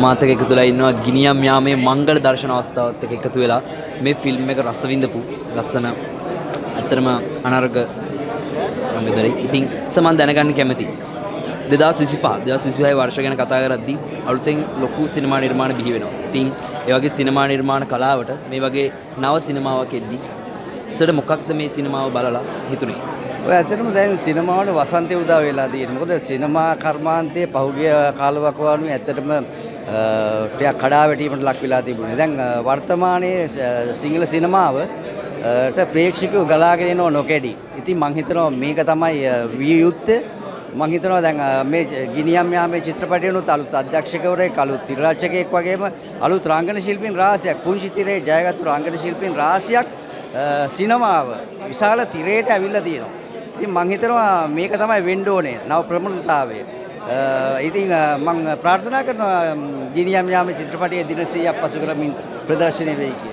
මාත් එක්ක එකතු වෙලා ඉන්නවා ගිනියම් යාමේ මංගල දර්ශන අවස්ථාවත් එක්ක එකතු වෙලා මේ ෆිල්ම් එක රස විඳපු ලස්සන ඇත්තටම අනර්ග රංගදරේ. ඉතින් මම දැනගන්න කැමතියි 2025 වර්ෂ ගැන කතා කරද්දී අලුතෙන් ලොකු සිනමා නිර්මාණ බිහි වෙනවා. ඉතින් ඒ වගේ සිනමා නිර්මාණ කලාවට මේ වගේ නව සිනමාවක් එද්දී සර් මොකක්ද මේ සිනමාව බලලා හිතුනේ? ඔය ඇත්තටම දැන් සිනමාවට වසන්තය උදා වෙලා තියෙනවා. මොකද සිනමා කර්මාන්තයේ පහුගිය කාලවකවානුවේ ඇත්තටම ටිකක් කඩාවැටීමට ලක් වෙලා තිබුණේ. දැන් වර්තමානයේ සිංහල සිනමාව ට ප්‍රේක්ෂකයෝ ගලාගෙන එනව නොකැඩි. ඉතින් මම හිතනවා මේක තමයි විය යුත්තේ. මම හිතනවා දැන් මේ ගිනියම් යාමේ චිත්‍රපටයනොත් අලුත් අධ්‍යක්ෂකවරයෙක් අලුත් තිරරචකයෙක් වගේම අලුත් රංගන ශිල්පීන් රාශියක් පුංචි තිරේ ජයගත්තු රංගන ශිල්පීන් රාශියක් සිනමාව විශාල තිරයට ඇවිල්ලා තියෙනවා. ඉතින් මම හිතනවා මේක තමයි වෙන්න ඕනේ නව ප්‍රමුණතාවය. ඉතින් මම ප්‍රාර්ථනා කරනවා ගිනියම් යාමේ චිත්‍රපටයේ දින 100ක් පසු කරමින් ප්‍රදර්ශනය වෙයි කියලා.